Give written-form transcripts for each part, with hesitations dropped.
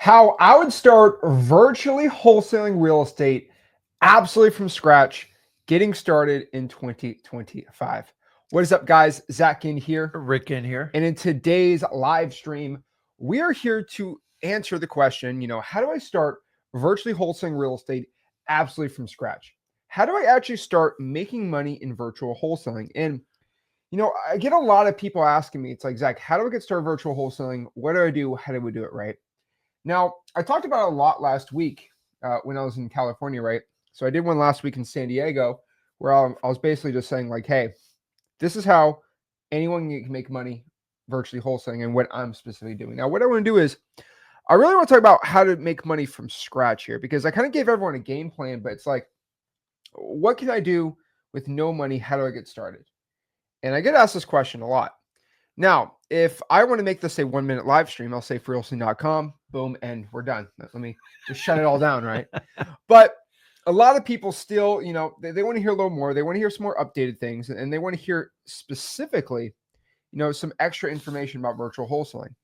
How I would start virtually wholesaling real estate absolutely from scratch, getting started in 2025. What is up, guys? Zach in here. Rick in here. And in today's live stream, we are here to answer the question, how do I start virtually wholesaling real estate absolutely from scratch? How do I actually start making money in virtual wholesaling? And I get a lot of people asking me, it's like, Zach, how do I get started virtual wholesaling? What do I do? How do we do it right? Now, I talked about it a lot last week when I was in California, right? So I did one last week in San Diego where I was basically just saying like, hey, this is how anyone can make money virtually wholesaling and what I'm specifically doing. Now, what I want to do is I really want to talk about how to make money from scratch here because I kind of gave everyone a game plan, but it's like, what can I do with no money? How do I get started? And I get asked this question a lot. Now, if I want to make this a 1-minute live stream, I'll say freeholsing.com, boom, and we're done. Let me just shut it all down, right? But a lot of people still, they want to hear a little more. They want to hear some more updated things, and they want to hear specifically, some extra information about virtual wholesaling.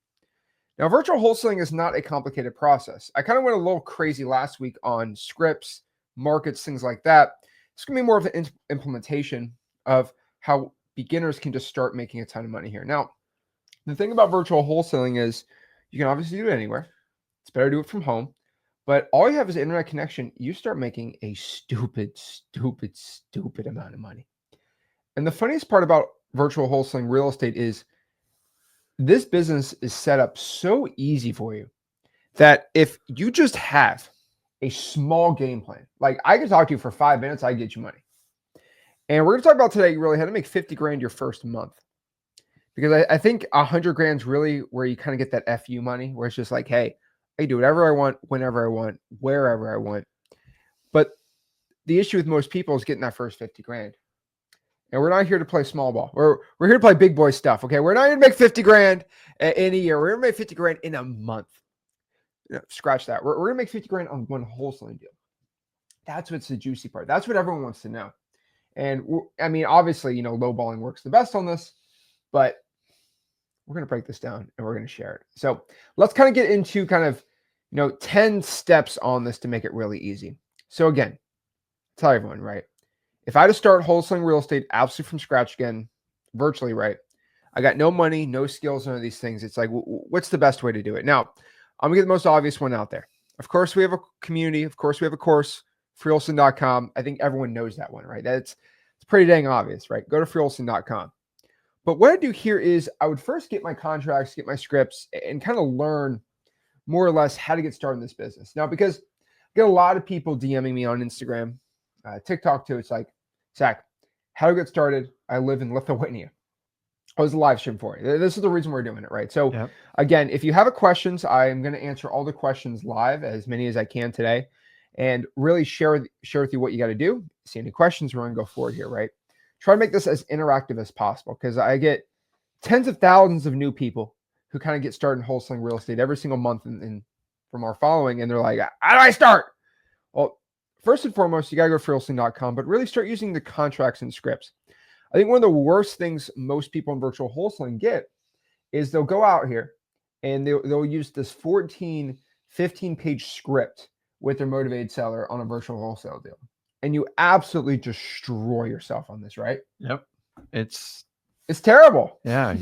Now, virtual wholesaling is not a complicated process. I kind of went a little crazy last week on scripts, markets, things like that. It's going to be more of an implementation of how beginners can just start making a ton of money here. Now, the thing about virtual wholesaling is you can obviously do it anywhere. It's better to do it from home. But all you have is an internet connection. You start making a stupid amount of money. And the funniest part about virtual wholesaling real estate is this business is set up so easy for you that if you just have a small game plan, like I can talk to you for 5 minutes, I get you money. And we're going to talk about today really how to make 50 grand your first month. Because I think 100 grand is really where you kind of get that FU money, where it's just like, hey, I do whatever I want, whenever I want, wherever I want. But the issue with most people is getting that first 50 grand. And we're not here to play small ball. We're here to play big boy stuff, okay? We're not here to make 50 grand in a year. We're going to make 50 grand in a month. Scratch that. We're going to make 50 grand on one wholesaling deal. That's what's the juicy part. That's what everyone wants to know. And I mean, obviously, lowballing works the best on this, but we're going to break this down and we're going to share it. So let's kind of get into 10 steps on this to make it really easy. So again, tell everyone, right? If I had to start wholesaling real estate absolutely from scratch again, virtually, right? I got no money, no skills, none of these things. It's like, what's the best way to do it? Now, I'm going to get the most obvious one out there. Of course, we have a community. Of course, we have a course, freeholsing.com. I think everyone knows that one, right? It's pretty dang obvious, right? Go to freeholsing.com. But what I do here is I would first get my contracts, get my scripts, and kind of learn more or less how to get started in this business. Now, because I get a lot of people DMing me on Instagram, TikTok too. It's like, Zach, how to get started? I live in Lithuania. I was a live stream for you. This is the reason we're doing it, right? So Again, if you have questions, I'm going to answer all the questions live, as many as I can today, and really share with you what you got to do. See any questions, we're going to go forward here, right? Try to make this as interactive as possible because I get tens of thousands of new people who kind of get started in wholesaling real estate every single month from our following. And they're like, how do I start? Well, first and foremost, you got to go to freeholsing.com, but really start using the contracts and scripts. I think one of the worst things most people in virtual wholesaling get is they'll go out here and they'll use this 14, 15-page script with their motivated seller on a virtual wholesale deal. And you absolutely destroy yourself on this, right? Yep. It's terrible. Yeah.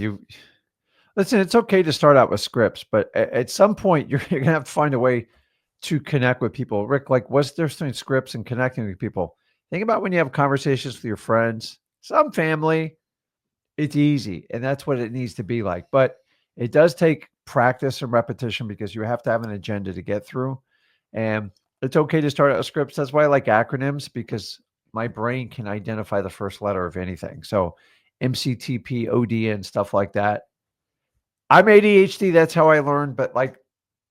Listen, it's okay to start out with scripts, but at some point you're going to have to find a way to connect with people. Rick, like what's the difference between scripts and connecting with people? Think about when you have conversations with your friends, some family, it's easy. And that's what it needs to be like. But it does take practice and repetition because you have to have an agenda to get through. And it's okay to start out with scripts. That's why I like acronyms, because my brain can identify the first letter of anything. So MCTP, OD, and stuff like that. I'm ADHD. That's how I learned. But like,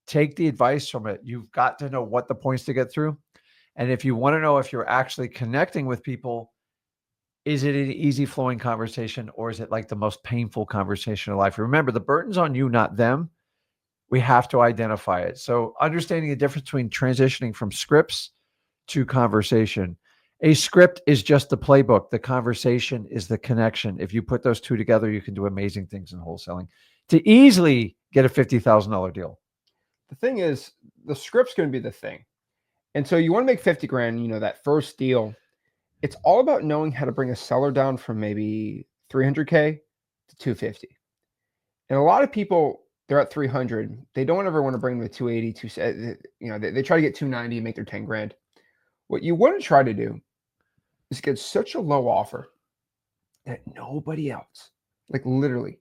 take the advice from it. You've got to know what the points to get through. And if you want to know if you're actually connecting with people, is it an easy flowing conversation or is it like the most painful conversation in life? Remember, the burden's on you, not them. We have to identify it. So understanding the difference between transitioning from scripts to conversation. A script is just the playbook. The conversation is the connection. If you put those two together, you can do amazing things in wholesaling to easily get a $50,000 deal. The thing is, the script's going to be the thing. And so you want to make 50 grand, that first deal. It's all about knowing how to bring a seller down from maybe 300K to 250. And a lot of people, they're at 300. They don't ever want to bring them to 280, they try to get 290 and make their 10 grand. What you want to try to do is get such a low offer that nobody else, like literally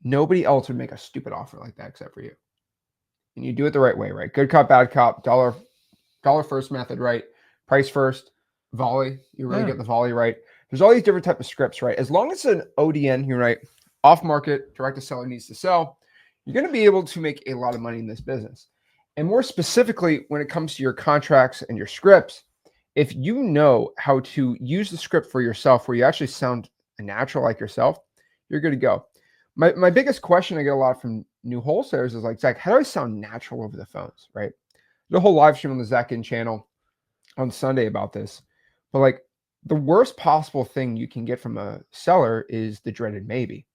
nobody else would make a stupid offer like that except for you. And you do it the right way, right? Good cop, bad cop, dollar first method, right? Price first, volley. You really get the volley right. There's all these different type of scripts, right? As long as it's an ODN, you're right, off market, direct to seller needs to sell, you're going to be able to make a lot of money in this business. And more specifically, when it comes to your contracts and your scripts, if you know how to use the script for yourself, where you actually sound natural like yourself, you're good to go. My biggest question I get a lot from new wholesalers is like, Zach, how do I sound natural over the phones, right? The whole live stream on the Zach In channel on Sunday about this. But like the worst possible thing you can get from a seller is the dreaded maybe.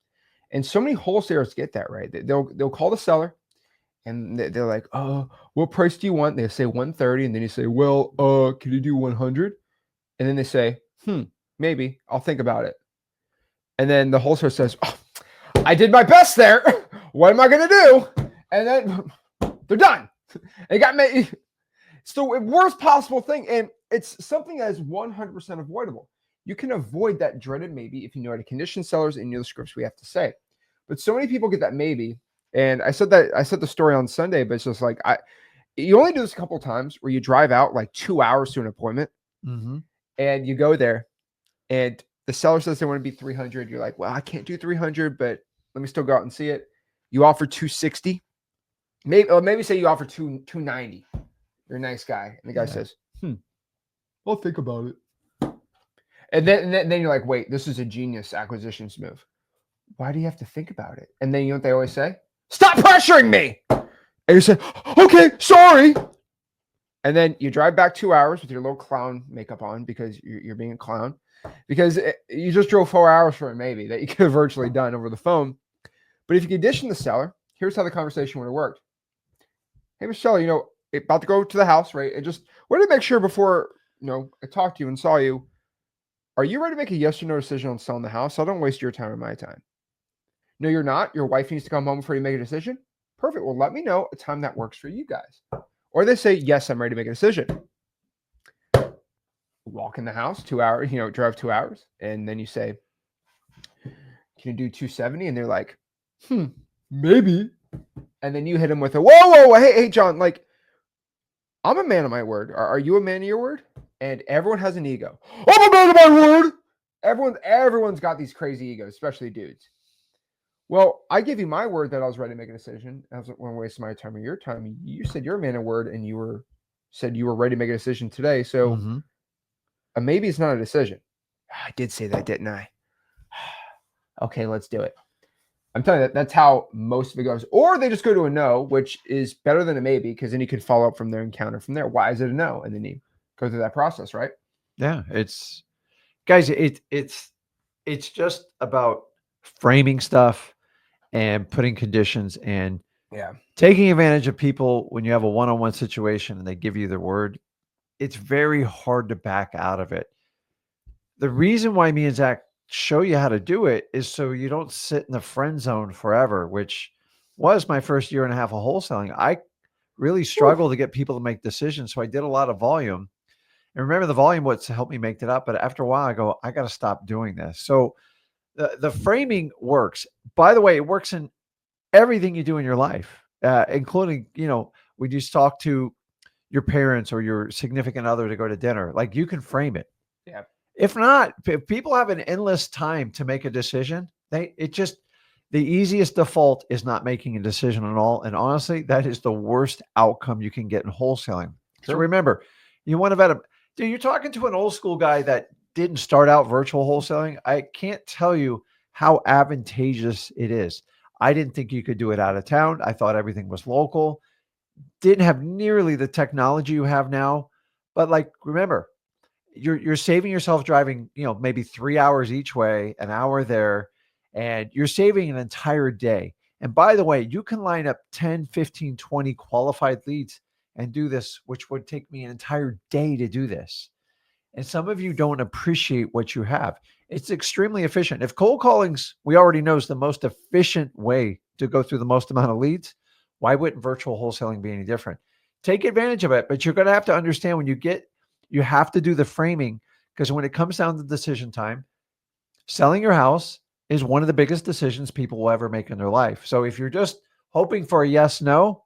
And so many wholesalers get that, right? They'll call the seller and they're like, oh, what price do you want? They say 130. And then you say, well, can you do 100? And then they say, maybe I'll think about it. And then the wholesaler says, oh, I did my best there. What am I going to do? And then they're done. They got me. It's the worst possible thing. And it's something that is 100% avoidable. You can avoid that dreaded maybe if you know how to condition sellers and you know the scripts we have to say. But so many people get that maybe. And I said the story on Sunday, but it's just like, you only do this a couple of times where you drive out like 2 hours to an appointment and you go there and the seller says they want to be 300. You're like, well, I can't do 300, but let me still go out and see it. You offer 260. Maybe say you offer 290. You're a nice guy. And the guy says, I'll think about it. And then you're like, wait, this is a genius acquisitions move. Why do you have to think about it? And then you know what they always say? Stop pressuring me. And you say, okay, sorry. And then you drive back 2 hours with your little clown makeup on because you're being a clown. Because you just drove 4 hours for it maybe that you could have virtually done over the phone. But if you condition the seller, here's how the conversation would have worked. Hey, Michelle, about to go to the house, right? And just wanted to make sure before, I talked to you and saw you, are you ready to make a yes or no decision on selling the house? So I don't waste your time or my time. No, you're not. Your wife needs to come home before you make a decision. Perfect. Well, let me know a time that works for you guys. Or they say, yes, I'm ready to make a decision. Walk in the house, 2 hours, drive 2 hours. And then you say, can you do 270? And they're like, maybe. And then you hit them with a, whoa, hey, John, like, I'm a man of my word. Are you a man of your word? And everyone has an ego. I'm a man of my word. Everyone's got these crazy egos, especially dudes. Well, I give you my word that I was ready to make a decision. I wasn't going to waste my time or your time. You said you're a man of word and said you were ready to make a decision today. So maybe it's not a decision. I did say that, didn't I? Okay, let's do it. I'm telling you, that's how most of it goes. Or they just go to a no, which is better than a maybe, because then you could follow up from there and counter from there. Why is it a no? And then you go through that process, right? Yeah, it's just about framing stuff and putting conditions and taking advantage of people when you have a one-on-one situation and they give you their word. It's very hard to back out of it. The reason why me and Zach show you how to do it is so you don't sit in the friend zone forever, which was my first year and a half of wholesaling. I really struggled to get people to make decisions. So I did a lot of volume. And remember, the volume was to help me make it up. But after a while, I go, I got to stop doing this. So the framing works. By the way, it works in everything you do in your life, including, when you talk to your parents or your significant other to go to dinner, like you can frame it. Yeah. If not, if people have an endless time to make a decision, the easiest default is not making a decision at all. And honestly, that is the worst outcome you can get in wholesaling. Sure. So remember, you want to vet them. Dude, you're talking to an old school guy that didn't start out virtual wholesaling. I can't tell you how advantageous it is. I didn't think you could do it out of town. I thought everything was local. Didn't have nearly the technology you have now. But remember, you're saving yourself driving, maybe 3 hours each way, an hour there, and you're saving an entire day. And by the way, you can line up 10, 15, 20 qualified leads and do this, which would take me an entire day to do this. And some of you don't appreciate what you have. It's extremely efficient. If cold calling's, we already know, is the most efficient way to go through the most amount of leads, why wouldn't virtual wholesaling be any different? Take advantage of it, but you're going to have to understand you have to do the framing, because when it comes down to decision time, selling your house is one of the biggest decisions people will ever make in their life. So if you're just hoping for a yes, no,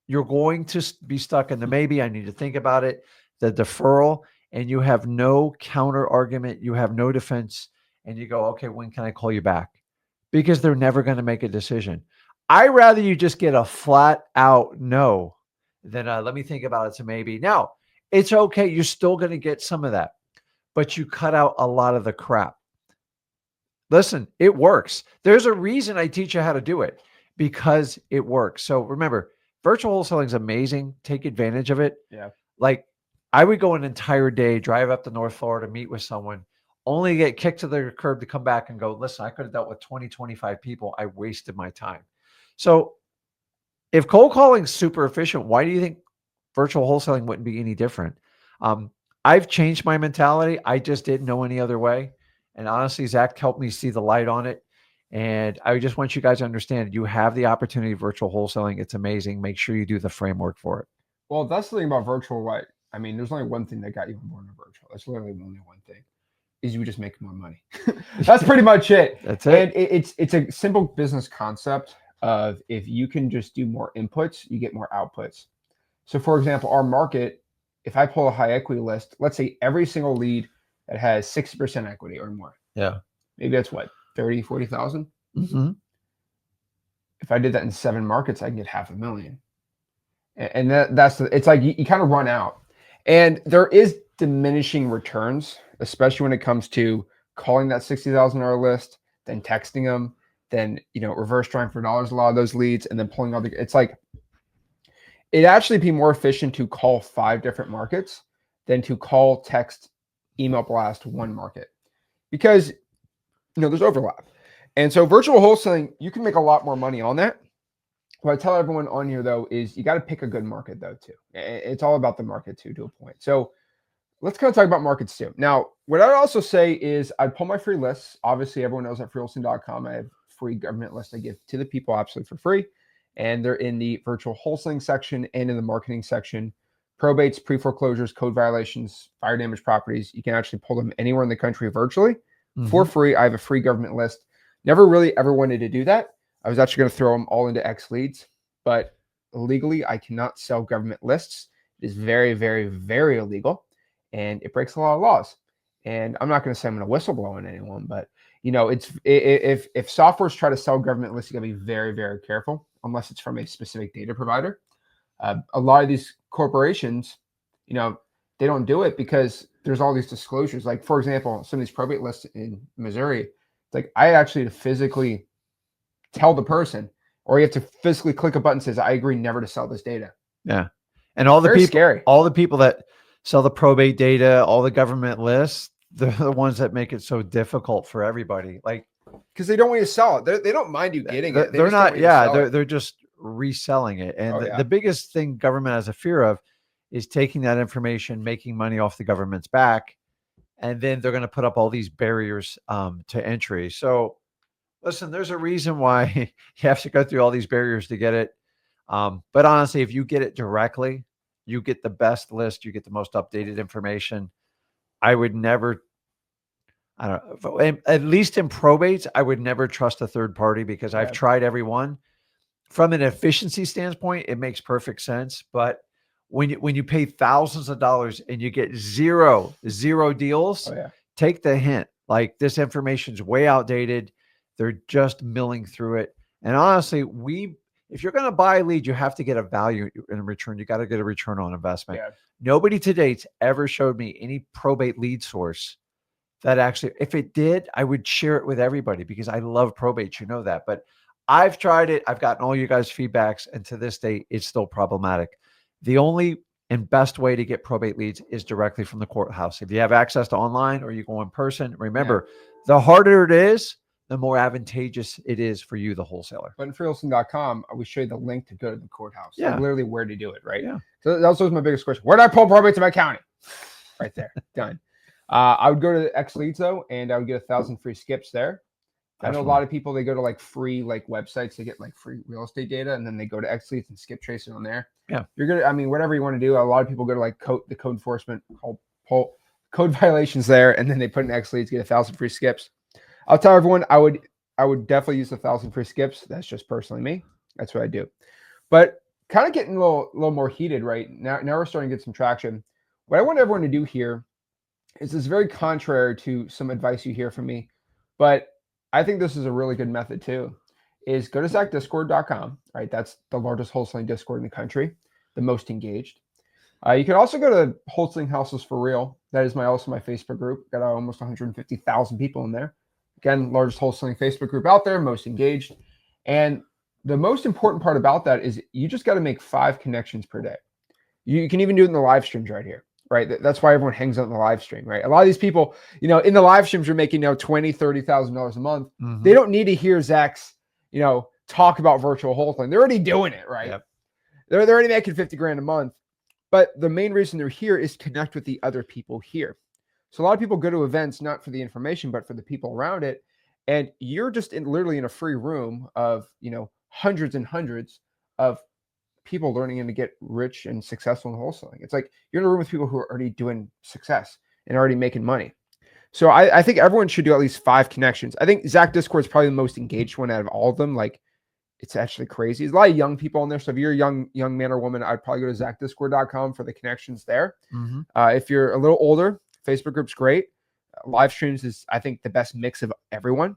you're going to be stuck in the maybe, I need to think about it, the deferral, and you have no counter argument, you have no defense, and you go, okay, when can I call you back? Because they're never going to make a decision. I rather you just get a flat out no than let me think about it to maybe. Now, it's okay. You're still going to get some of that, but you cut out a lot of the crap. Listen, it works. There's a reason I teach you how to do it, because it works. So remember, virtual wholesaling is amazing. Take advantage of it. Yeah. Like, I would go an entire day, drive up to North Florida, meet with someone, only get kicked to the curb to come back and go, listen, I could have dealt with 20, 25 people. I wasted my time. So if cold calling is super efficient, why do you think virtual wholesaling wouldn't be any different? I've changed my mentality. I just didn't know any other way. And honestly, Zach helped me see the light on it. And I just want you guys to understand, you have the opportunity of virtual wholesaling. It's amazing. Make sure you do the framework for it. Well, that's the thing about virtual, right? I mean, there's only one thing that got you on board in virtual. That's literally only one thing, is you just make more money. That's pretty much it. That's it. And it's a simple business concept of, if you can just do more inputs, you get more outputs. So for example, our market, if I pull a high equity list, let's say every single lead that has 60% equity or more. Yeah. Maybe that's what, 30, 40,000? Mm-hmm. If I did that in 7 markets, I can get $500,000. And it's like you kind of run out. And there is diminishing returns, especially when it comes to calling that $60,000 list, then texting them, then, reverse trying for dollars, a lot of those leads, and then pulling all it's like, it'd actually be more efficient to call 5 different markets than to call, text, email blast one market, because, there's overlap. And so virtual wholesaling, you can make a lot more money on that. What I tell everyone on here, though, is you got to pick a good market, though, too. It's all about the market, too, to a point. So let's kind of talk about markets, too. Now, what I'd also say is I'd pull my free lists. Obviously, everyone knows at freewholesaling.com, I have free government lists I give to the people absolutely for free. And they're in the virtual wholesaling section and in the marketing section. Probates, pre-foreclosures, code violations, fire damage properties. You can actually pull them anywhere in the country virtually for free. I have a free government list. Never really ever wanted to do that. I was actually going to throw them all into X leads, but legally I cannot sell government lists. It is very, very, very illegal, and it breaks a lot of laws. And I'm not going to say I'm going to whistleblow on anyone, but if softwares try to sell government lists, you got to be very, very careful, unless it's from a specific data provider. A lot of these corporations, they don't do it because there's all these disclosures. Like, for example, some of these probate lists in Missouri, it's like I actually physically tell the person, or you have to physically click a button that says, I agree never to sell this data. Yeah. And all the Very people, scary. all the people that sell the probate data, all the government lists, they're the ones that make it so difficult for everybody. Like, because they don't want you to sell it. They don't mind you getting it. They're not. Yeah. They're just reselling it. And the biggest thing government has a fear of is taking that information, making money off the government's back. And then they're going to put up all these barriers to entry. So listen, there's a reason why you have to go through all these barriers to get it. But honestly, if you get it directly, you get the best list, you get the most updated information. I would never, I don't know, at least in probates, I would never trust a third party, because I've tried every one. From an efficiency standpoint, it makes perfect sense. But when you pay thousands of dollars and you get zero deals, take the hint. Like, this information's way outdated. They're just milling through it. And honestly, if you're going to buy a lead, you have to get a value in return. You got to get a return on investment. Yeah. Nobody to date's ever showed me any probate lead source that actually, if it did, I would share it with everybody, because I love probate. You know that. But I've tried it. I've gotten all you guys' feedbacks. And to this day, it's still problematic. The only and best way to get probate leads is directly from the courthouse. If you have access to online or you go in person, remember, the harder it is, the more advantageous it is for you, the wholesaler. But in freewholesaling.com, we show you the link to go to the courthouse, like Yeah. literally where to do it, right? Yeah. So that was always my biggest question. Where do I pull probate to my county? Right there, done. I would go to X Leads though, and I would get 1,000 free skips there. I know a lot of people, they go to like free like websites to get like free real estate data, and then they go to X Leads and skip trace it on there. Yeah. You're gonna, I mean, whatever you want to do. A lot of people go to like the code enforcement code violations there, and then they put in X Leads, get 1,000 free skips. I'll tell everyone, I would definitely use 1,000 free skips. That's just personally me. That's what I do. But kind of getting a little more heated right now. Now we're starting to get some traction. What I want everyone to do here is this very contrary to some advice you hear from me, but I think this is a really good method too, is go to zachdiscord.com, right? That's the largest wholesaling Discord in the country, the most engaged. You can also go to Wholesaling Houses for Real. That is also my Facebook group. Got almost 150,000 people in there. Again, largest wholesaling Facebook group out there, most engaged. And the most important part about that is you just got to make 5 connections per day. You can even do it in the live streams right here, right? That's why everyone hangs out in the live stream, right? A lot of these people, in the live streams are making $20,000, $30,000 a month. Mm-hmm. They don't need to hear Zach's, talk about virtual wholesaling. They're already doing it, right? Yep. They're already making 50 grand a month. But the main reason they're here is connect with the other people here. So a lot of people go to events not for the information, but for the people around it. And you're just literally in a free room of, hundreds and hundreds of people learning and to get rich and successful in wholesaling. It's like you're in a room with people who are already doing success and already making money. So I think everyone should do at least 5 connections. I think Zach Discord is probably the most engaged one out of all of them. Like, it's actually crazy. There's a lot of young people in there. So if you're a young man or woman, I'd probably go to zachdiscord.com for the connections there. Mm-hmm. If you're a little older, Facebook group's great. Live streams is, I think, the best mix of everyone.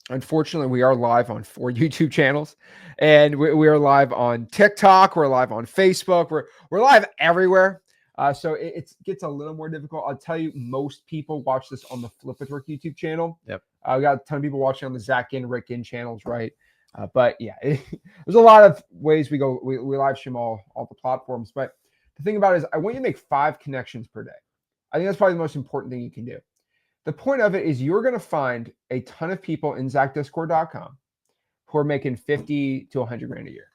Unfortunately, we are live on 4 YouTube channels, and we are live on TikTok. We're live on Facebook. We're live everywhere. So it gets a little more difficult. I'll tell you, most people watch this on the Flip with Rick YouTube channel. Yep. We got a ton of people watching on the Zach and Rick in channels, right? But yeah, there's a lot of ways we live stream all the platforms. But the thing about it is, I want you to make 5 connections per day. I think that's probably the most important thing you can do. The point of it is you're going to find a ton of people in zachdiscord.com who are making 50 to 100 grand a year.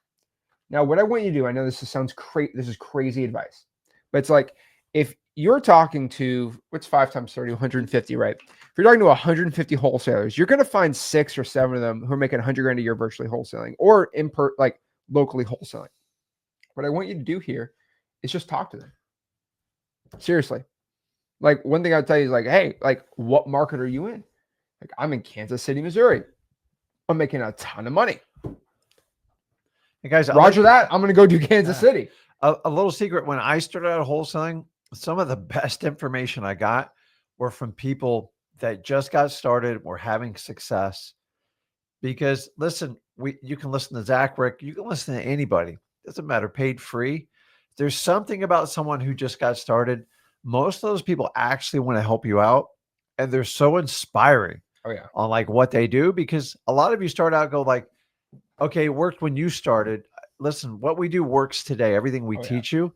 Now, what I want you to do, I know this sounds crazy. This is crazy advice, but it's like, if you're talking to, what's 5 times 30, 150, right? If you're talking to 150 wholesalers, you're going to find 6 or 7 of them who are making 100 grand a year virtually wholesaling or like locally wholesaling. What I want you to do here is just talk to them. Seriously. Like, one thing I'll tell you is like, hey, like, what market are you in? Like, I'm in Kansas City, Missouri. I'm making a ton of money. Hey guys, Roger that. I'm going to go do Kansas City. A little secret. When I started out wholesaling, some of the best information I got were from people that just got started, were having success. Because listen, you can listen to Zach, Rick, you can listen to anybody. Doesn't matter, paid free. There's something about someone who just got started. Most of those people actually want to help you out, and they're so inspiring. Oh yeah, on like what they do, because a lot of you start out go like, okay, it worked when you started. Listen, what we do works today. Everything we teach you,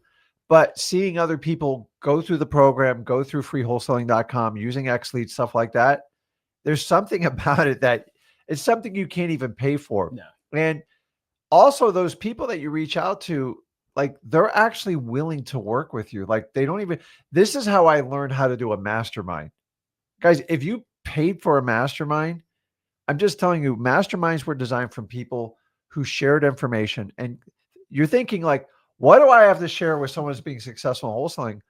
but seeing other people go through the program, go through freewholesaling.com, using XLead, stuff like that, there's something about it that it's something you can't even pay for. No. And also those people that you reach out to, like, they're actually willing to work with you. Like, they don't even, this is how I learned how to do a mastermind. Guys, if you paid for a mastermind, I'm just telling you, masterminds were designed from people who shared information. And you're thinking like, what do I have to share with someone who's being successful in wholesaling?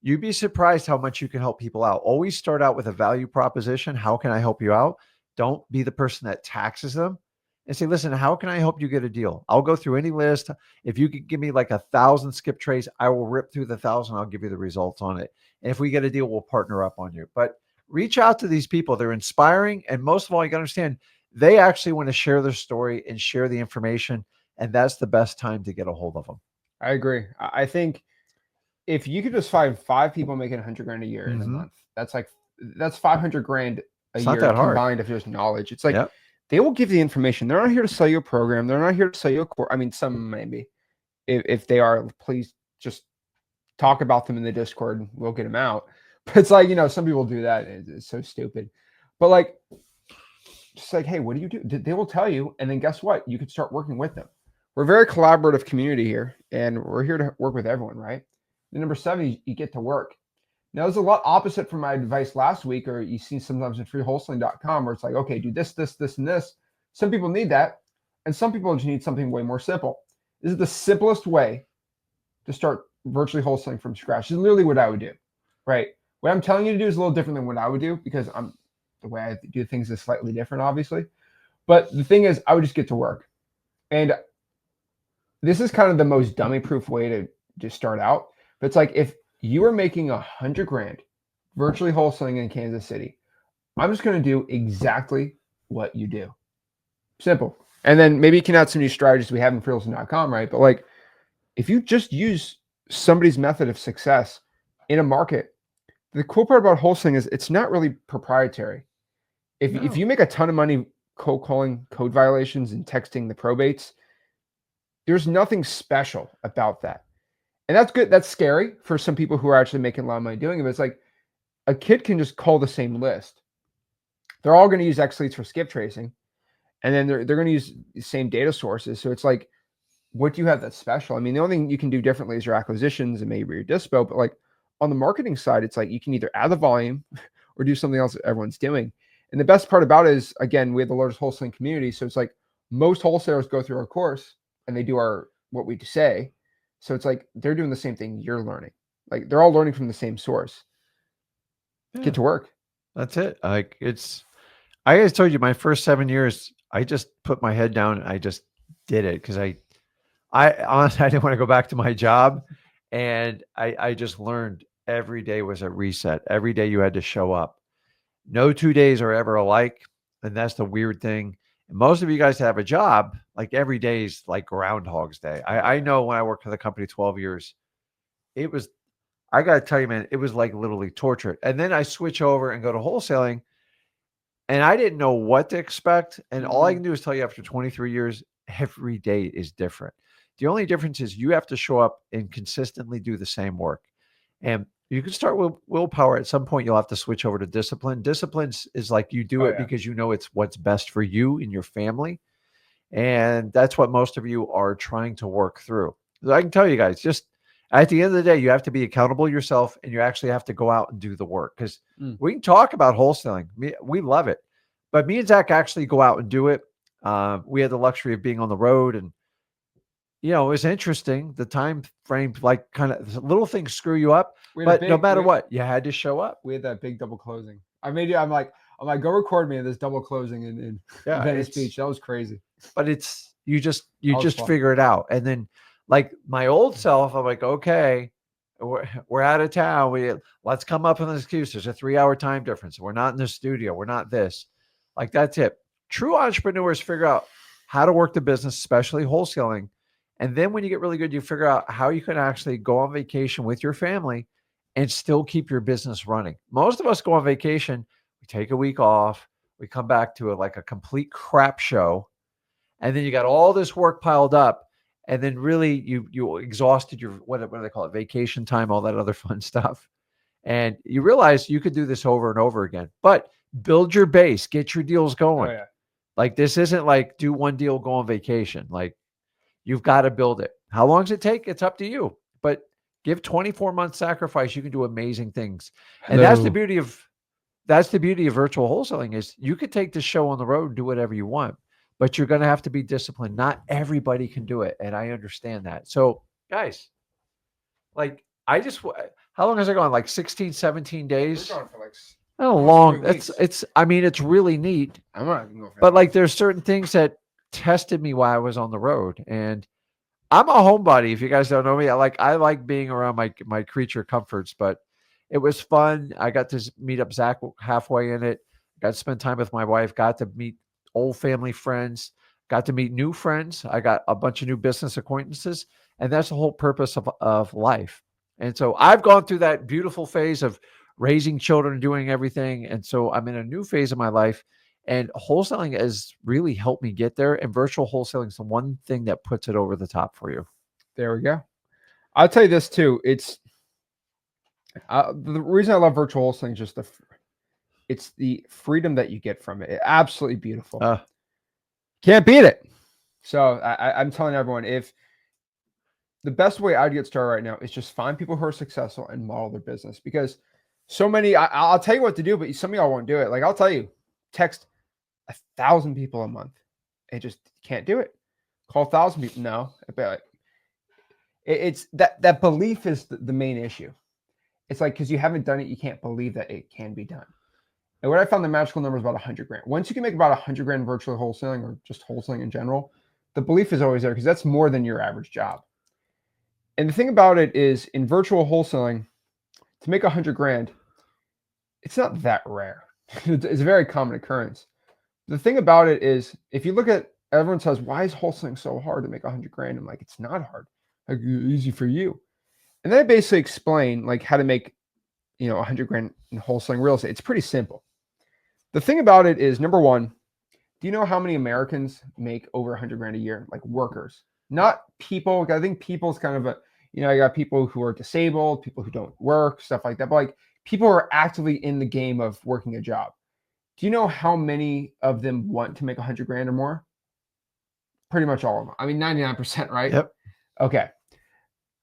You'd be surprised how much you can help people out. Always start out with a value proposition. How can I help you out? Don't be the person that taxes them, and say, listen, how can I help you get a deal? I'll go through any list. If you could give me like 1,000 skip trays, I will rip through the 1,000. I'll give you the results on it. And if we get a deal, we'll partner up on you. But reach out to these people. They're inspiring. And most of all, you got to understand, they actually want to share their story and share the information. And that's the best time to get a hold of them. I agree. I think if you could just find 5 people making 100 grand a year in a month, that's 500 grand a year combined of just knowledge. It's like, they will give the information. They're not here to sell you a program. They're not here to sell you a course. I mean, some maybe. If they are, please just talk about them in the Discord and we'll get them out. But it's like, some people do that. It's so stupid. But like, just like, hey, what do you do? They will tell you. And then guess what? You can start working with them. We're a very collaborative community here, and we're here to work with everyone, right? And number seven, you get to work. Now, there's a lot opposite from my advice last week, or you see sometimes in freewholesaling.com where it's like, okay, do this, this, this, and this. Some people need that, and some people just need something way more simple. This is the simplest way to start virtually wholesaling from scratch. This is literally what I would do, right? What I'm telling you to do is a little different than what I would do because the way I do things is slightly different, obviously. But the thing is, I would just get to work. And this is kind of the most dummy proof way to just start out. But it's like if you are making 100 grand virtually wholesaling in Kansas City, I'm just going to do exactly what you do. Simple. And then maybe you can add some new strategies we have in freewholesaling.com, right? But like if you just use somebody's method of success in a market, the cool part about wholesaling is it's not really proprietary. If you make a ton of money cold calling code violations and texting the probates, there's nothing special about that. And that's good. That's scary for some people who are actually making a lot of money doing it. But it's like a kid can just call the same list. They're all going to use X leads for skip tracing. And then they're going to use the same data sources. So it's like, what do you have that's special? I mean, the only thing you can do differently is your acquisitions and maybe your dispo. But like on the marketing side, it's like you can either add the volume or do something else that everyone's doing. And the best part about it is, again, we have the largest wholesaling community. So it's like most wholesalers go through our course and they do what we say. So it's like they're doing the same thing you're learning. Like they're all learning from the same source. Yeah, Get to work. that's it. Like I always told you my first 7 years, I just put my head down. And I just did it because I honestly I didn't want to go back to my job, and I just learned every day was a reset. Every day you had to show up. No 2 days are ever alike, and that's the weird thing. And most of you guys have a job, like every day is like Groundhog's Day. I know when I worked for the company 12 years, it was. I got to tell you, man, it was like literally torture. And then I switch over and go to wholesaling, and I didn't know what to expect. And all I can do is tell you after 23 years, every day is different. The only difference is you have to show up and consistently do the same work. And you can start with willpower. At some point, you'll have to switch over to discipline. Discipline is like you do Oh, it yeah. because you know it's what's best for you and your family. And that's what most of you are trying to work through. So I can tell you guys, just at the end of the day, you have to be accountable yourself and you actually have to go out and do the work because we can talk about wholesaling. We love it. But me and Zach actually go out and do it. We had the luxury of being on the road and, it was interesting. The time frame, like kind of little things screw you up, but no matter what, you had to show up. We had that big double closing. I'm like, go record me in this double closing in Venice Beach. That was crazy. But you just fun. figure it out. And then like my old self, I'm like, okay, we're out of town. Let's come up with an excuse. There's a 3-hour time difference. We're not in the studio. We're not this. Like that's it. True entrepreneurs figure out how to work the business, especially wholesaling. And then when you get really good, you figure out how you can actually go on vacation with your family and still keep your business running. Most of us go on vacation, we take a week off, we come back to like a complete crap show. And then you got all this work piled up. And then really you exhausted your, what do they call it? Vacation time, all that other fun stuff. And you realize you could do this over and over again, but build your base, get your deals going. Oh, yeah. Like this isn't like do one deal, go on vacation. Like you've got to build it. How long does it take? It's up to you, but give 24 months sacrifice. You can do amazing things. And that's the beauty of virtual wholesaling is you could take the show on the road and do whatever you want, but you're going to have to be disciplined. Not everybody can do it. And I understand that. So guys, like how long has it gone? Like 16, 17 days? We're going for like long. 3 weeks. It's really neat. I'm not going to go for But that. like there's certain things that tested me while I was on the road. And I'm a homebody. If you guys don't know me, I like being around my creature comforts, but it was fun. I got to meet up Zach halfway in it. Got to spend time with my wife. Got to meet old family friends. Got to meet new friends. I got a bunch of new business acquaintances, and that's the whole purpose of life. And so I've gone through that beautiful phase of raising children and doing everything. And so I'm in a new phase of my life. And wholesaling has really helped me get there. And virtual wholesaling is the one thing that puts it over the top for you. There we go. I'll tell you this too. It's the reason I love virtual wholesaling is just It's the freedom that you get from it. Absolutely beautiful. Uh, Can't beat it. So I'm telling everyone, if the best way I'd get started right now is just find people who are successful and model their business, because so many, I'll tell you what to do, but some of y'all won't do it. Like I'll tell you, text 1,000 people a month and just can't do it. Call 1,000 people. No, but it's that belief is the main issue. It's like, because you haven't done it, you can't believe that it can be done. And what I found, the magical number is about 100 grand. Once you can make about 100 grand virtually wholesaling, or just wholesaling in general, the belief is always there, because that's more than your average job. And the thing about it is, in virtual wholesaling, to make 100 grand, it's not that rare. It's a very common occurrence. The thing about it is, if you look at, everyone says, why is wholesaling so hard to make 100 grand? I'm like, it's not hard. Like, easy for you. And then I basically explain like how to make, 100 grand in wholesaling real estate. It's pretty simple. The thing about it is, number one, do you know how many Americans make over 100 grand a year? Like workers, not people. I think people is kind of I got people who are disabled, people who don't work, stuff like that. But like people who are actively in the game of working a job. Do you know how many of them want to make 100 grand or more? Pretty much all of them. I mean, 99%, right? yep. Okay.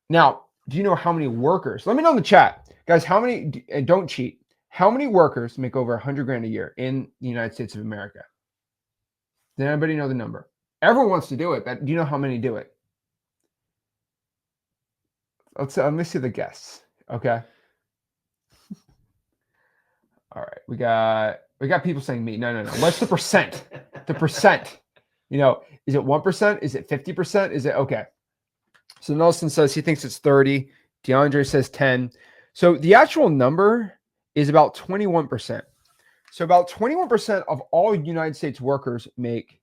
Now, do you know how many workers? Let me know in the chat, guys. How many? And don't cheat. How many workers make over 100 grand a year in the United States of America? Does anybody know the number? Everyone wants to do it, but do you know how many do it? Let me see the guests. Okay. All right. We got people saying me. No. What's the percent? The percent. Is it 1%? Is it 50%? Is it okay? So Nelson says he thinks it's 30. DeAndre says 10. So the actual number is about 21%. So about 21% of all United States workers make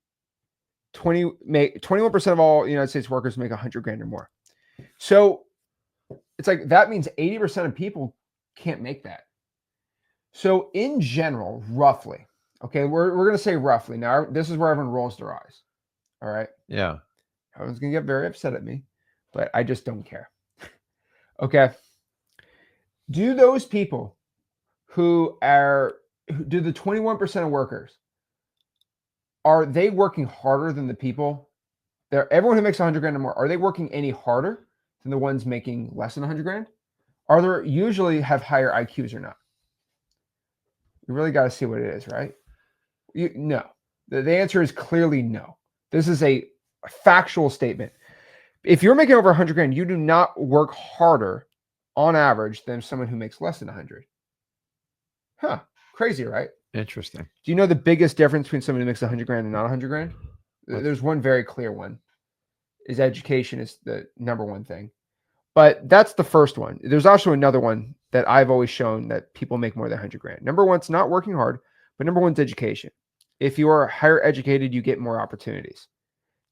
21% of all United States workers make 100 grand or more. So it's like, that means 80% of people can't make that. So in general, roughly, okay, we're going to say roughly. Now, this is where everyone rolls their eyes. All right. Yeah. Everyone's going to get very upset at me, but I just don't care. Okay. Do those people do the 21% of workers, are they working harder than the people? Everyone who makes 100 grand or more, are they working any harder than the ones making less than 100 grand? Are there usually have higher IQs or not? You really got to see what it is, right? No. The answer is clearly no. This is a factual statement. If you're making over 100 grand, you do not work harder on average than someone who makes less than 100. Huh. Crazy, right? Interesting. Do you know the biggest difference between someone who makes 100 grand and not 100 grand? There's one very clear one. Is education is the number one thing. But that's the first one. There's also another one that I've always shown that people make more than 100 grand. Number one's not working hard, but number one's education. If you are higher educated, you get more opportunities.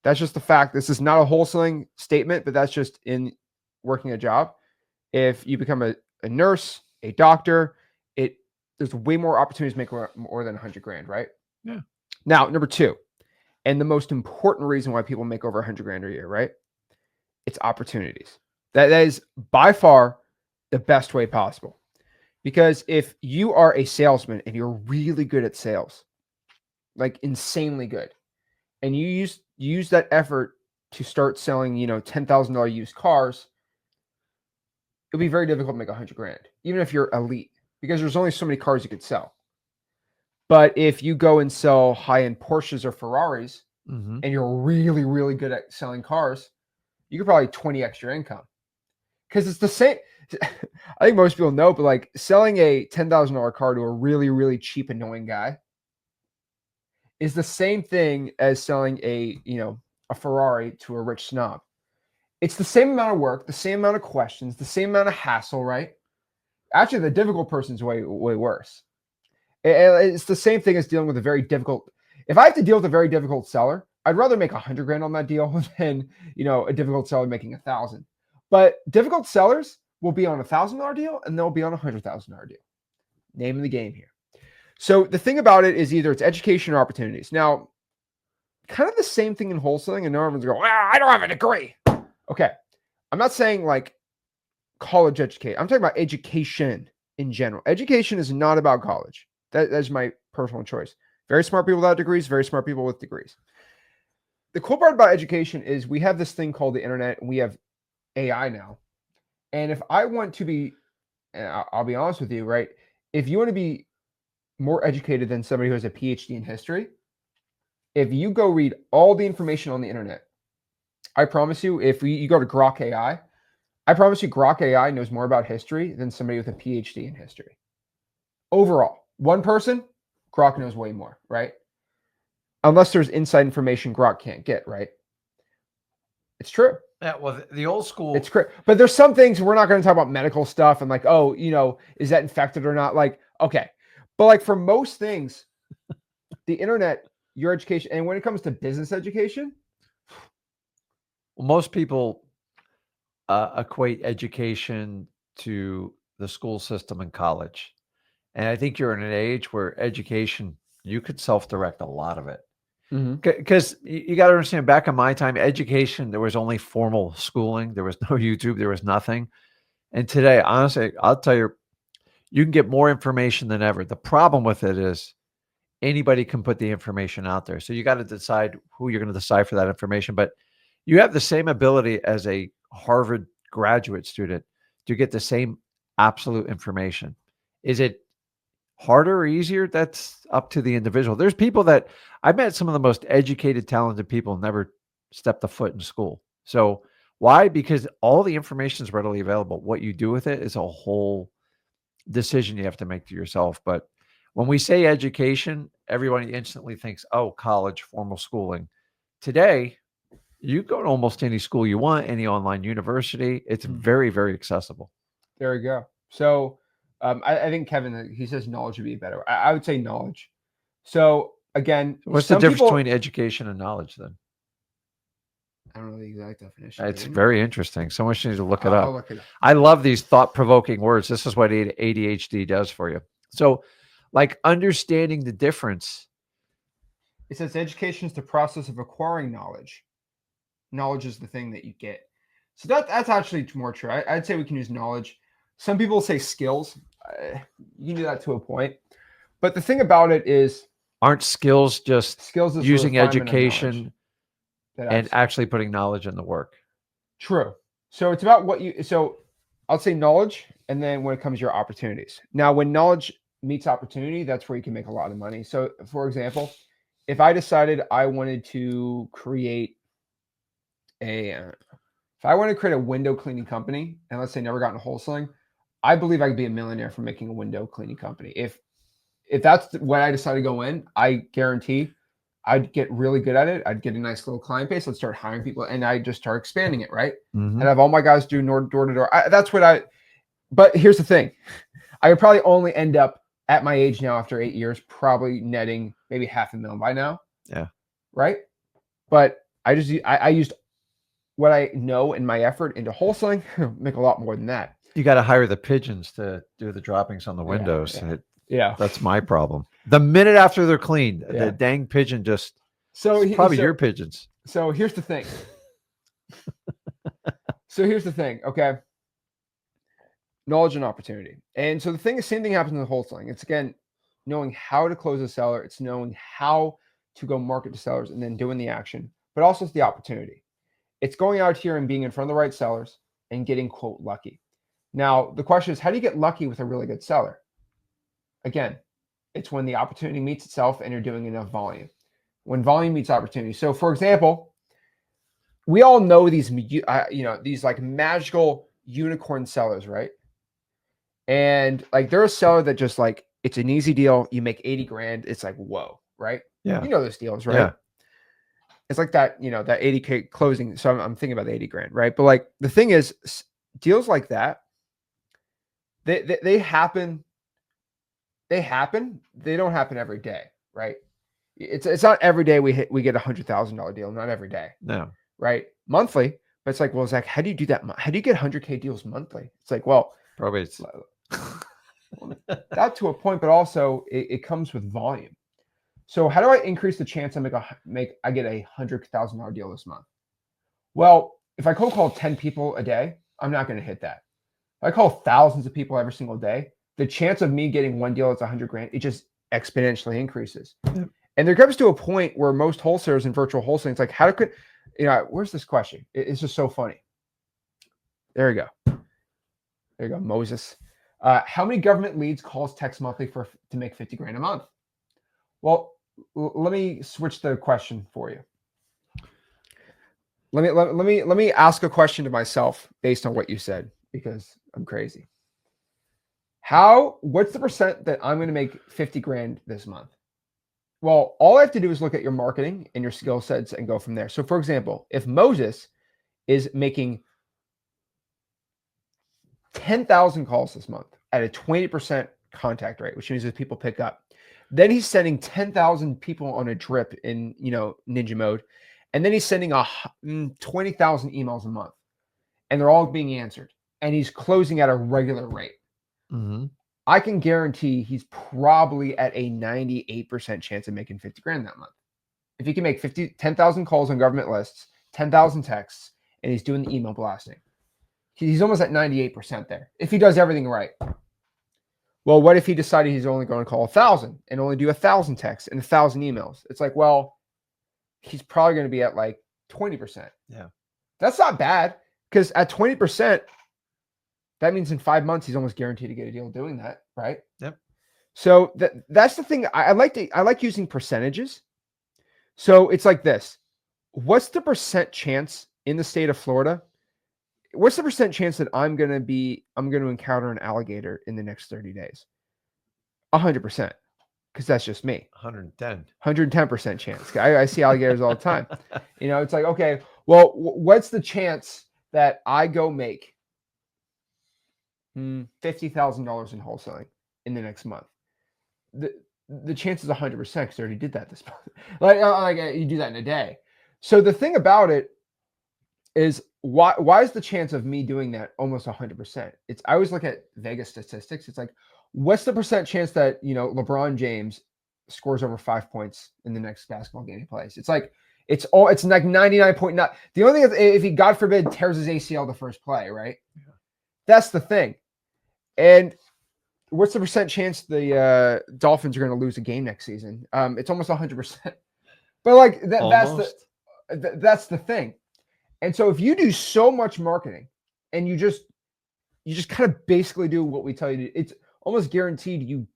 That's just the fact. This is not a wholesaling statement, but that's just in working a job. If you become a nurse, a doctor, there's way more opportunities to make more than 100 grand, right? Yeah. Now, number two, and the most important reason why people make over 100 grand a year, right? It's opportunities. That is by far the best way possible. Because if you are a salesman and you're really good at sales, like insanely good, and you use that effort to start selling, $10,000 used cars, it'll be very difficult to make 100 grand, even if you're elite, because there's only so many cars you could sell. But if you go and sell high-end Porsches or Ferraris, and you're really, really good at selling cars, you could probably 20x your income. Because it's the same. I think most people know, but like selling a $10,000 car to a really, really cheap, annoying guy is the same thing as selling a Ferrari to a rich snob. It's the same amount of work, the same amount of questions, the same amount of hassle, right? Actually, the difficult person's way, way worse. It's the same thing as dealing with a very difficult. If I have to deal with a very difficult seller, I'd rather make 100 grand on that deal than, a difficult seller making 1,000. But difficult sellers will be on $1,000 deal and they'll be on $100,000 deal. Name of the game here. So the thing about it is either it's education or opportunities. Now, kind of the same thing in wholesaling. And everyone's going, I don't have a degree. Okay. I'm not saying like college education. I'm talking about education in general. Education is not about college. That's my personal choice. Very smart people without degrees, very smart people with degrees. The cool part about education is we have this thing called the internet, and we have AI now. And if I want to be, and I'll be honest with you, right? If you want to be more educated than somebody who has a PhD in history, if you go read all the information on the internet, I promise you, if you go to Grok AI, I promise you Grok AI knows more about history than somebody with a PhD in history. Overall, one person, Grok knows way more, right? Unless there's inside information Grok can't get, right? It's true. Yeah, well, the old school. It's great. But there's some things we're not going to talk about medical stuff and like, oh, is that infected or not? Like, okay. But like for most things, the internet, your education, and when it comes to business education, Well, most people equate education to the school system and college. And I think you're in an age where education, you could self-direct a lot of it. Because you got to understand, back in my time, education, there was only formal schooling. There was no YouTube. There was nothing. And today, honestly, I'll tell you, you can get more information than ever. The problem with it is anybody can put the information out there. So you got to decide who you're going to decide for that information. But you have the same ability as a Harvard graduate student to get the same absolute information. Is it harder or easier? That's up to the individual. There's people that I met, some of the most educated, talented people never stepped a foot in school. So why? Because all the information is readily available. What you do with it is a whole decision you have to make to yourself. But when we say education, everybody instantly thinks, oh, college, formal schooling. Today, you go to almost any school you want, any online university. It's very, very accessible. There we go. So I think Kevin, he says knowledge would be better. I would say knowledge. So again, what's the difference between education and knowledge then? I don't know the exact definition. It's very interesting. Someone should need to look it up. I'll look it up. I love these thought-provoking words. This is what ADHD does for you. So, like understanding the difference. It says education is the process of acquiring knowledge. Knowledge is the thing that you get. So that's actually more true. I'd say we can use knowledge. Some people say skills. You can do that to a point. But the thing about it is, aren't skills just is using education and actually putting knowledge in the work? True. So it's about so I'll say knowledge, and then when it comes to your opportunities. Now, when knowledge meets opportunity, that's where you can make a lot of money. So for example, if I decided I wanted to create if I want to create a window cleaning company, and let's say never got into wholesaling, I believe I could be a millionaire from making a window cleaning company. If that's what I decide to go in, I guarantee I'd get really good at it. I'd get a nice little client base. I'd start hiring people, and I just start expanding it, right? And have all my guys do door to door. That's what but here's the thing. I would probably only end up at my age now, after 8 years, probably netting maybe $500,000 by now. Yeah. Right. But I used what I know in my effort into wholesaling, make a lot more than that. You got to hire the pigeons to do the droppings on the windows. Yeah. That's my problem. The minute after they're cleaned, the dang pigeon just, probably your pigeons. So here's the thing. Okay. Knowledge and opportunity. And so the same thing happens in the wholesaling. It's again, knowing how to close a seller. It's knowing how to go market to sellers and then doing the action, but also it's the opportunity. It's going out here and being in front of the right sellers and getting, quote, lucky. Now, the question is, how do you get lucky with a really good seller? Again, it's when the opportunity meets itself and you're doing enough volume. When volume meets opportunity. So, for example, we all know these like magical unicorn sellers, right? And like they're a seller that just like, it's an easy deal. You make 80 grand. It's like, whoa, right? Yeah. You know those deals, right? Yeah. It's like that, that 80K closing. So I'm thinking about the 80 grand, right? But like the thing is, deals like that, they happen. They happen. They don't happen every day, right? It's not every day we get $100,000 deal. Not every day. No. Right? Monthly. But it's like, well, Zach, how do you do that? How do you get 100K deals monthly? It's like, well, probably it's that to a point, but also it comes with volume. So how do I increase the chance I get a $100,000 deal this month? Well, if I cold call 10 people a day, I'm not going to hit that. If I call thousands of people every single day, the chance of me getting one deal that's 100 grand, exponentially increases. Yep. And there comes to a point where most wholesalers in virtual wholesaling, it's like, how could, where's this question? It's just so funny. There you go. There you go, Moses. How many government leads, calls, text monthly to make 50 grand a month? Well, let me switch the question for you. Let me ask a question to myself based on what you said, because I'm crazy. What's the percent that I'm going to make 50 grand this month? Well, all I have to do is look at your marketing and your skill sets and go from there. So for example, if Moses is making 10,000 calls this month at a 20% contact rate, which means that people pick up, then he's sending 10,000 people on a drip in, ninja mode. And then he's sending 20,000 emails a month, and they're all being answered, and he's closing at a regular rate. Mm-hmm. I can guarantee he's probably at a 98% chance of making 50 grand that month. If he can make 10,000 calls on government lists, 10,000 texts, and he's doing the email blasting, he's almost at 98% there. If he does everything right. Well, what if he decided he's only going to call 1,000 and only do 1,000 texts and 1,000 emails? It's like, well, he's probably going to be at like 20%. Yeah. That's not bad, because at 20%, that means in 5 months, he's almost guaranteed to get a deal doing that, right? Yep. So that's the thing. I like using percentages. So it's like this. What's the percent chance in the state of Florida? What's the percent chance that I'm going to encounter an alligator in the next 30 days? 100%. Because that's just me. 110% chance. I see alligators all the time. It's like, okay, well, what's the chance that I go make $50,000 in wholesaling in the next month? The chance is 100% because I already did that this month. like you do that in a day. So the thing about it is, why is the chance of me doing that almost 100%? I always look at Vegas statistics. It's like, what's the percent chance that LeBron James scores over 5 points in the next basketball game he plays? It's like it's like 99.9. The only thing is if he, God forbid, tears his ACL the first play, right? Yeah. That's the thing. And what's the percent chance the Dolphins are going to lose a game next season? It's almost 100%. But like that's the thing. And so if you do so much marketing and you just kind of basically do what we tell you to, it's almost guaranteed you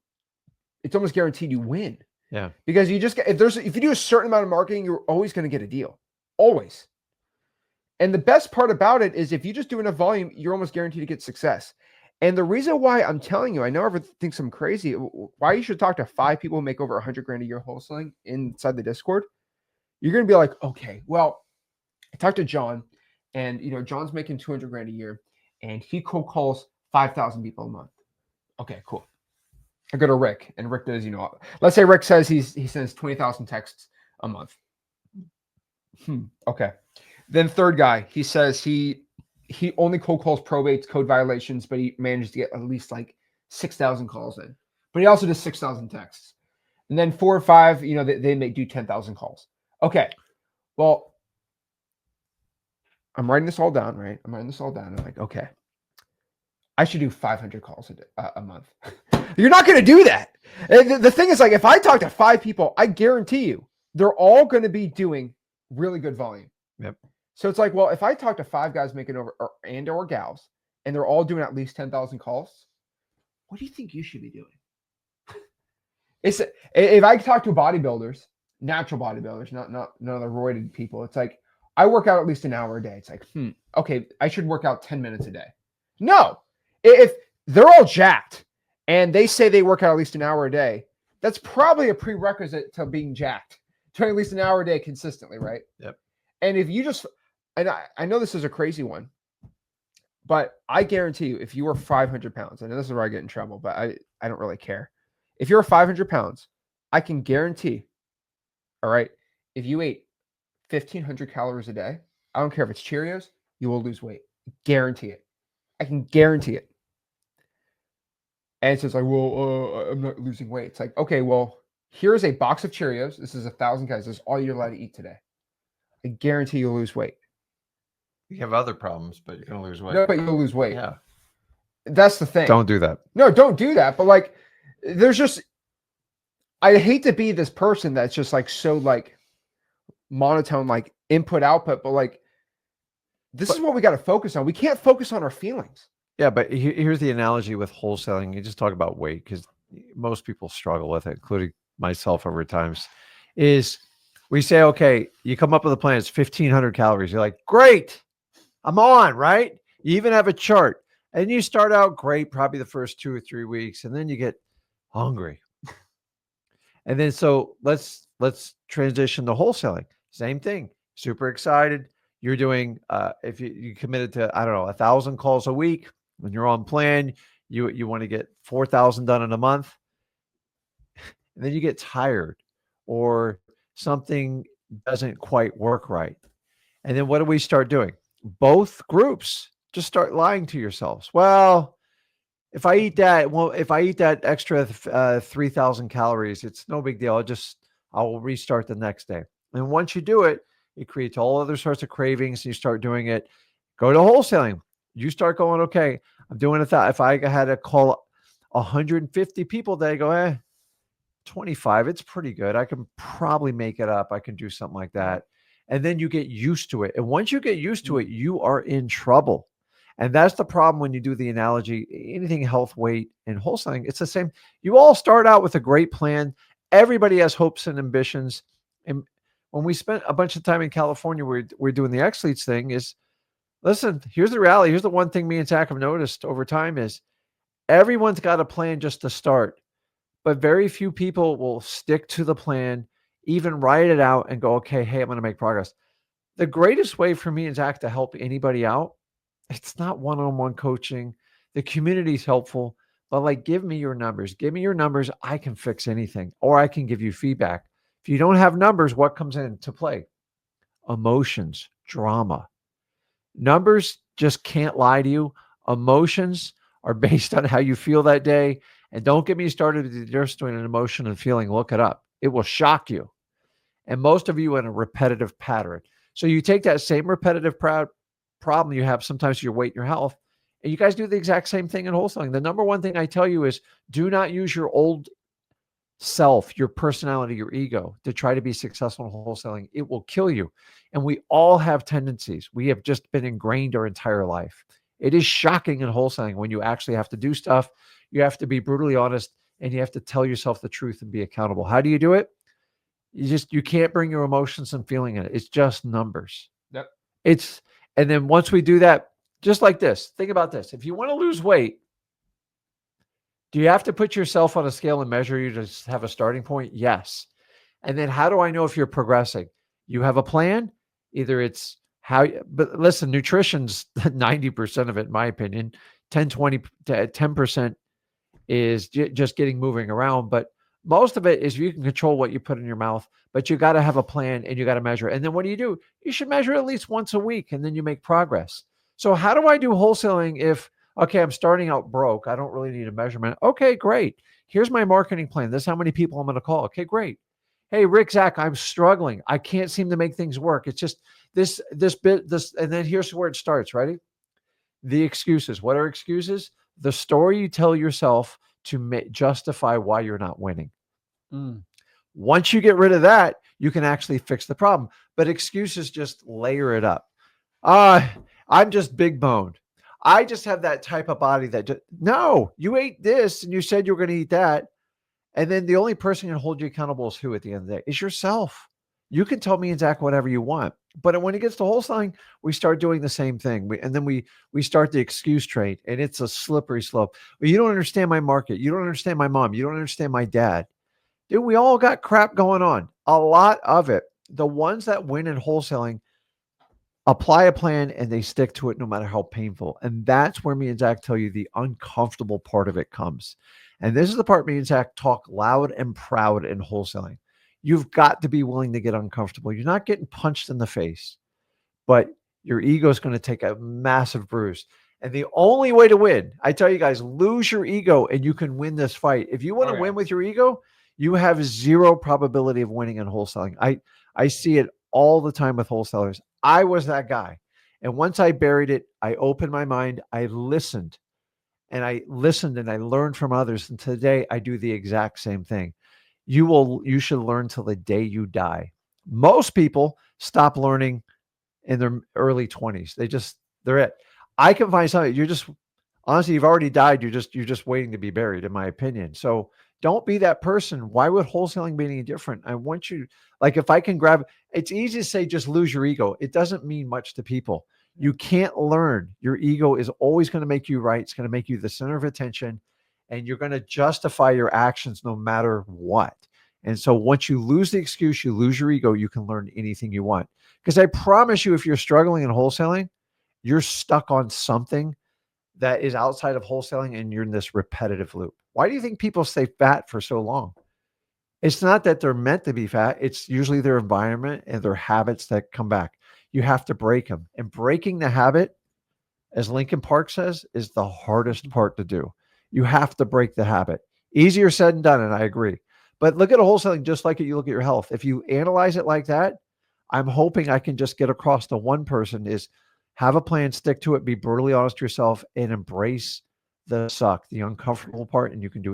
win. Yeah. Because if you do a certain amount of marketing, you're always going to get a deal. Always. And the best part about it is if you just do enough volume, you're almost guaranteed to get success. And the reason why I'm telling you, I know everyone thinks I'm crazy, why you should talk to 5 people who make over 100 grand a year wholesaling inside the Discord, you're going to be like, okay, well, I talked to John, and John's making 200 grand a year, and he cold calls 5,000 people a month. Okay, cool. I go to Rick, and Rick does, let's say Rick says he sends 20,000 texts a month. Okay. Then third guy, he says he only cold calls probates, code violations, but he manages to get at least like 6,000 calls in. But he also does 6,000 texts. And then 4 or 5, they may do 10,000 calls. Okay. Well, I'm writing this all down, right? I'm like, okay, I should do 500 calls a month. You're not going to do that. The thing is, like, if I talk to 5 people, I guarantee you they're all going to be doing really good volume. Yep. So it's like, well, if I talk to 5 guys making over or gals, and they're all doing at least 10,000 calls, what do you think you should be doing? If I talk to bodybuilders, natural bodybuilders, not the roided people, it's like, I work out at least an hour a day. It's like, okay, I should work out 10 minutes a day. No, if they're all jacked and they say they work out at least an hour a day, that's probably a prerequisite to being jacked, to at least an hour a day consistently, right? Yep. And if you just, and I know this is a crazy one, but I guarantee you, if you were 500 pounds, I know this is where I get in trouble, but I don't really care. If you're 500 pounds, I can guarantee, all right, if you ate 1,500 calories a day, I don't care if it's Cheerios, you will lose weight. Guarantee it. I can guarantee it. And so it's like, well, I'm not losing weight. It's like, okay, well, here's a box of Cheerios. This is 1,000 guys. This is all you're allowed to eat today. I guarantee you'll lose weight. You have other problems, but you're going to lose weight. No, but you'll lose weight. Yeah. That's the thing. Don't do that. No, don't do that. But like, there's just, I hate to be this person that's just like so like monotone, like input output, but like this is But what we got to focus on. We can't focus on our feelings. yeah, but here's the analogy with wholesaling. You just talk about weight because most people struggle with it, including myself over times. Is we say, okay, you come up with a plan, it's 1,500 calories. You're like, great, I'm on, right? You even have a chart. And you start out great, probably the first 2 or 3 weeks, and then you get hungry. And then so let's transition to wholesaling. Same thing. Super excited. You're doing if you committed to, I don't know, 1,000 calls a week. When you're on plan, you want to get 4,000 done in a month, and then you get tired or something doesn't quite work right. And then what do we start doing? Both groups just start lying to yourselves. Well, if I eat that extra 3,000 calories, it's no big deal. I'll restart the next day. And once you do it, it creates all other sorts of cravings. And you start doing it. Go to wholesaling. You start going, okay, I'm doing it. If I had to call 150 people, they go, 25, it's pretty good. I can probably make it up. I can do something like that. And then you get used to it. And once you get used to it, you are in trouble. And that's the problem when you do the analogy, anything health, weight, and wholesaling, it's the same. You all start out with a great plan. Everybody has hopes and ambitions. And when we spent a bunch of time in California, we're doing the X-Leads thing is, listen, here's the reality. Here's the one thing me and Zach have noticed over time is everyone's got a plan just to start. But very few people will stick to the plan, even write it out and go, okay, hey, I'm going to make progress. The greatest way for me and Zach to help anybody out, it's not one-on-one coaching. The community is helpful, but like, give me your numbers. Give me your numbers. I can fix anything, or I can give you feedback. If you don't have numbers, what comes into play? Emotions, drama. Numbers just can't lie to you. Emotions are based on how you feel that day. And don't get me started with the difference between an emotion and feeling. Look it up. It will shock you. And most of you in a repetitive pattern. So you take that same repetitive problem you have sometimes your weight and your health, and you guys do the exact same thing in wholesaling. The number one thing I tell you is do not use your old self, your personality, your ego to try to be successful in wholesaling. It will kill you. And we all have tendencies. We have just been ingrained our entire life. It is shocking in wholesaling when you actually have to do stuff. You have to be brutally honest and you have to tell yourself the truth and be accountable. How do you do it? You can't bring your emotions and feeling in it. It's just numbers. Yep. And then once we do that, just like this, think about this. If you want to lose weight, do you have to put yourself on a scale and measure you to have a starting point? Yes. And then how do I know if you're progressing? You have a plan. Either it's but listen, nutrition's 90% of it, in my opinion. 10, 20, 10% is just getting moving around. But most of it is you can control what you put in your mouth, but you got to have a plan and you got to measure. And then what do? You should measure at least once a week and then you make progress. So how do I do wholesaling if, okay, I'm starting out broke. I don't really need a measurement. Okay, great. Here's my marketing plan. This is how many people I'm going to call. Okay, great. Hey, Rick, Zach, I'm struggling. I can't seem to make things work. It's just this, and then here's where it starts, ready? The excuses. What are excuses? The story you tell yourself to justify why you're not winning. Once you get rid of that, you can actually fix the problem. But excuses just layer it up. I'm just big boned. I just have that type of body no, you ate this and you said you were going to eat that. And then the only person who can hold you accountable is who at the end of the day? Is yourself. You can tell me and Zach whatever you want. But when it gets to wholesaling, we start doing the same thing. And then we start the excuse trade, and it's a slippery slope. Well, you don't understand my market. You don't understand my mom. You don't understand my dad. Dude, we all got crap going on. A lot of it. The ones that win in wholesaling apply a plan and they stick to it no matter how painful. And that's where me and Zach tell you the uncomfortable part of it comes. And this is the part me and Zach talk loud and proud in wholesaling. You've got to be willing to get uncomfortable. You're not getting punched in the face, but your ego is going to take a massive bruise. And the only way to win, I tell you guys, lose your ego and you can win this fight. If you want to win with your ego, you have zero probability of winning in wholesaling. I see it all the time with wholesalers. I was that guy. And once I buried it, I opened my mind. I listened and I learned from others. And today I do the exact same thing. You should learn till the day you die. Most people stop learning in their early 20s. They're it. I can find something. You're just honestly, you've already died. You're just waiting to be buried, in my opinion. So don't be that person. Why would wholesaling be any different? I want you, like, if I can grab, it's easy to say just lose your ego. It doesn't mean much to people. You can't learn. Your ego is always going to make you right. It's going to make you the center of attention, and you're going to justify your actions no matter what. And so once you lose the excuse, you lose your ego, you can learn anything you want. Because I promise you, if you're struggling in wholesaling, you're stuck on something that is outside of wholesaling and you're in this repetitive loop. Why do you think people stay fat for so long? It's not that they're meant to be fat. It's usually their environment and their habits that come back. You have to break them. And breaking the habit, as Lincoln Park says, is the hardest part to do. You have to break the habit. Easier said than done, and I agree. But look at a wholesaling just like you look at your health. If you analyze it like that, I'm hoping I can just get across to one person is have a plan, stick to it, be brutally honest to yourself, and embrace the suck, the uncomfortable part, and you can do